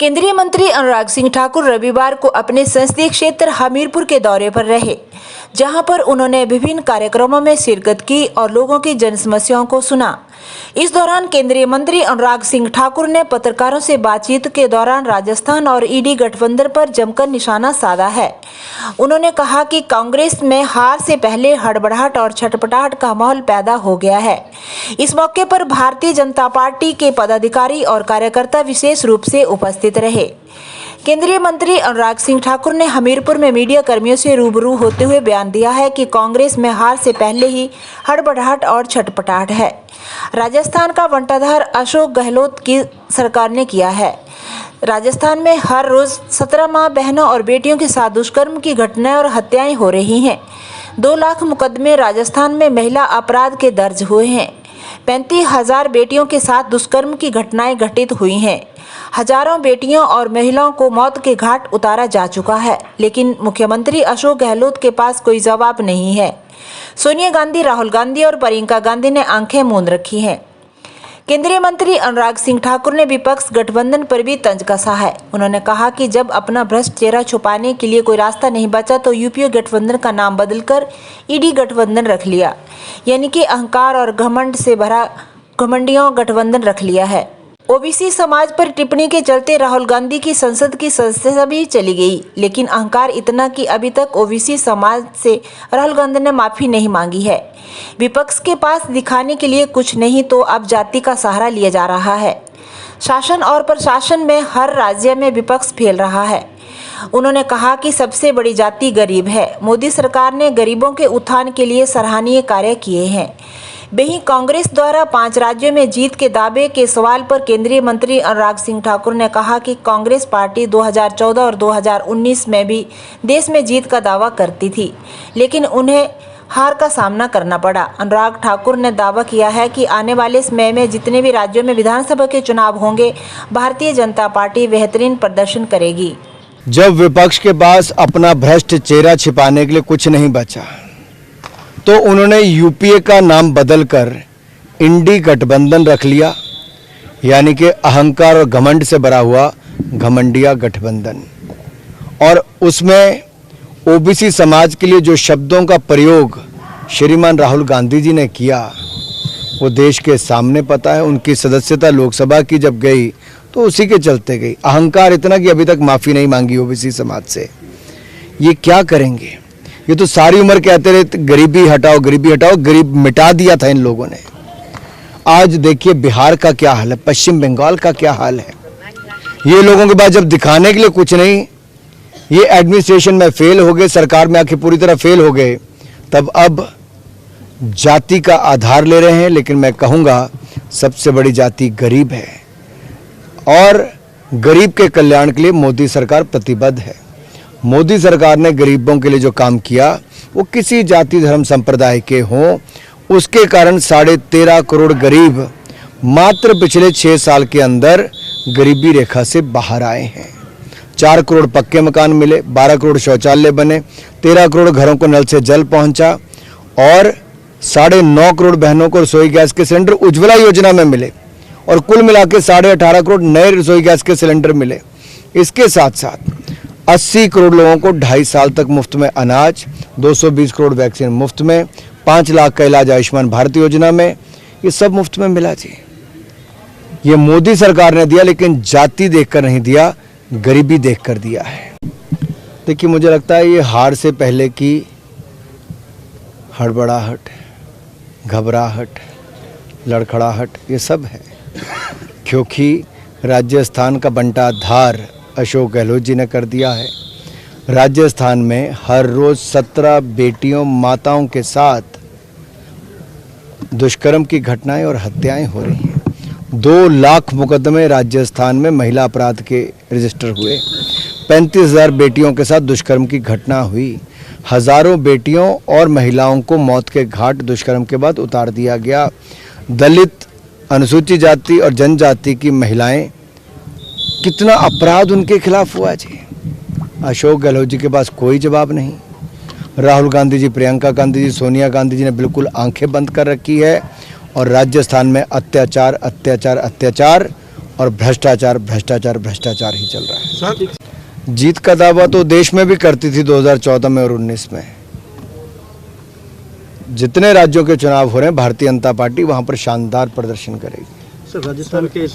केंद्रीय मंत्री अनुराग सिंह ठाकुर रविवार को अपने संसदीय क्षेत्र हमीरपुर के दौरे पर रहे, जहां पर उन्होंने विभिन्न कार्यक्रमों में शिरकत की और लोगों की जन समस्याओं को सुना। इस दौरान केंद्रीय मंत्री अनुराग सिंह ठाकुर ने पत्रकारों से बातचीत के दौरान राजस्थान और ईडी गठबंधन पर जमकर निशाना साधा है। उन्होंने कहा कि कांग्रेस में हार से पहले हड़बड़ाहट और छटपटाहट का माहौल पैदा हो गया है। इस मौके पर भारतीय जनता पार्टी के पदाधिकारी और कार्यकर्ता विशेष रूप से उपस्थित रहे। केंद्रीय मंत्री अनुराग सिंह ठाकुर ने हमीरपुर में मीडिया कर्मियों से रूबरू होते हुए बयान दिया है कि कांग्रेस में हार से पहले ही हड़बड़ाहट और छटपटाहट है। राजस्थान का बंटाधार अशोक गहलोत की सरकार ने किया है। राजस्थान में हर रोज 17 माँ बहनों और बेटियों के साथ दुष्कर्म की घटनाएं और हत्याएं हो रही हैं। 2 लाख मुकदमे राजस्थान में महिला अपराध के दर्ज हुए हैं। 35,000 बेटियों के साथ दुष्कर्म की घटनाएं घटित हुई हैं। हजारों बेटियों और महिलाओं को मौत के घाट उतारा जा चुका है, लेकिन मुख्यमंत्री अशोक गहलोत के पास कोई जवाब नहीं है। सोनिया गांधी, राहुल गांधी और प्रियंका गांधी ने आंखें मूंद रखी हैं। केंद्रीय मंत्री अनुराग सिंह ठाकुर ने विपक्ष गठबंधन पर भी तंज कसा है। उन्होंने कहा कि जब अपना भ्रष्ट चेहरा छुपाने के लिए कोई रास्ता नहीं बचा तो यूपीए गठबंधन का नाम बदलकर ईडी गठबंधन रख लिया, यानी कि अहंकार और घमंड से भरा घमंडियों गठबंधन रख लिया है। ओबीसी समाज पर टिप्पणी के चलते राहुल गांधी की संसद की सदस्यता भी चली गई, लेकिन अहंकार इतना कि अभी तक ओबीसी समाज से राहुल गांधी ने माफी नहीं मांगी है। विपक्ष के पास दिखाने के लिए कुछ नहीं तो अब जाति का सहारा लिया जा रहा है। शासन और प्रशासन में हर राज्य में विपक्ष फैल रहा है। उन्होंने कहा कि सबसे बड़ी जाति गरीब है। मोदी सरकार ने गरीबों के उत्थान के लिए सराहनीय कार्य किए हैं। वहीं कांग्रेस द्वारा 5 राज्यों में जीत के दावे के सवाल पर केंद्रीय मंत्री अनुराग सिंह ठाकुर ने कहा कि कांग्रेस पार्टी 2014 और 2019 में भी देश में जीत का दावा करती थी, लेकिन उन्हें हार का सामना करना पड़ा। अनुराग ठाकुर ने दावा किया है कि आने वाले समय में जितने भी राज्यों में विधानसभा के चुनाव होंगे, भारतीय जनता पार्टी बेहतरीन प्रदर्शन करेगी। जब विपक्ष के पास अपना भ्रष्ट चेहरा छिपाने के लिए कुछ नहीं बचा तो उन्होंने यूपीए का नाम बदलकर इंडी गठबंधन रख लिया, यानी कि अहंकार और घमंड से भरा हुआ घमंडिया गठबंधन। और उसमें ओबीसी समाज के लिए जो शब्दों का प्रयोग श्रीमान राहुल गांधी जी ने किया वो देश के सामने पता है। उनकी सदस्यता लोकसभा की जब गई तो उसी के चलते गई। अहंकार इतना कि अभी तक माफ़ी नहीं मांगी ओबीसी समाज से। ये क्या करेंगे? ये तो सारी उम्र कहते रहे गरीबी हटाओ, गरीबी हटाओ। गरीब मिटा दिया था इन लोगों ने। आज देखिए बिहार का क्या हाल है, पश्चिम बंगाल का क्या हाल है। ये लोगों के पास जब दिखाने के लिए कुछ नहीं, ये एडमिनिस्ट्रेशन में फेल हो गए, सरकार में आके पूरी तरह फेल हो गए, तब अब जाति का आधार ले रहे हैं। लेकिन मैं कहूँगा सबसे बड़ी जाति गरीब है और गरीब के कल्याण के लिए मोदी सरकार प्रतिबद्ध है। मोदी सरकार ने गरीबों के लिए जो काम किया वो किसी जाति धर्म संप्रदाय के हों, उसके कारण 13.5 करोड़ गरीब मात्र पिछले 6 साल के अंदर गरीबी रेखा से बाहर आए हैं। 4 करोड़ पक्के मकान मिले, 12 करोड़ शौचालय बने, 13 करोड़ घरों को नल से जल पहुंचा और 9.5 करोड़ बहनों को रसोई गैस के सिलेंडर उज्ज्वला योजना में मिले और कुल मिला के 18.5 करोड़ नए रसोई गैस के सिलेंडर मिले। इसके साथ साथ 80 करोड़ लोगों को 2.5 साल तक मुफ्त में अनाज, 220 करोड़ वैक्सीन मुफ्त में, 5 लाख का इलाज आयुष्मान भारत योजना में, ये सब मुफ्त में मिला जी। ये मोदी सरकार ने दिया, लेकिन जाति देखकर नहीं दिया, गरीबी देखकर दिया है। देखिए मुझे लगता है ये हार से पहले की हड़बड़ाहट, घबराहट, लड़खड़ाहट ये सब है, क्योंकि राजस्थान का बंटाधार अशोक गहलोत जी ने कर दिया है। राजस्थान में हर रोज 17 बेटियों माताओं के साथ दुष्कर्म की घटनाएं और हत्याएं हो रही हैं। 2 लाख मुकदमे राजस्थान में महिला अपराध के रजिस्टर हुए। 35,000 बेटियों के साथ दुष्कर्म की घटना हुई। हजारों बेटियों और महिलाओं को मौत के घाट दुष्कर्म के बाद उतार दिया गया। दलित, अनुसूचित जाति और जनजाति की महिलाएं, कितना अपराध उनके खिलाफ हुआ जी। अशोक गहलोत जी के पास कोई जवाब नहीं। राहुल गांधी जी, प्रियंका गांधी जी, सोनिया गांधी जी ने बिल्कुल आंखें बंद कर रखी है और राजस्थान में अत्याचार, अत्याचार, अत्याचार और भ्रष्टाचार भ्रष्टाचार भ्रष्टाचार ही चल रहा है। सर जीत का दावा तो देश में भी करती थी 2014 में और 19 में। जितने राज्यों के चुनाव हो रहे हैं भारतीय जनता पार्टी वहां पर शानदार प्रदर्शन करेगी। सर राजस्थान के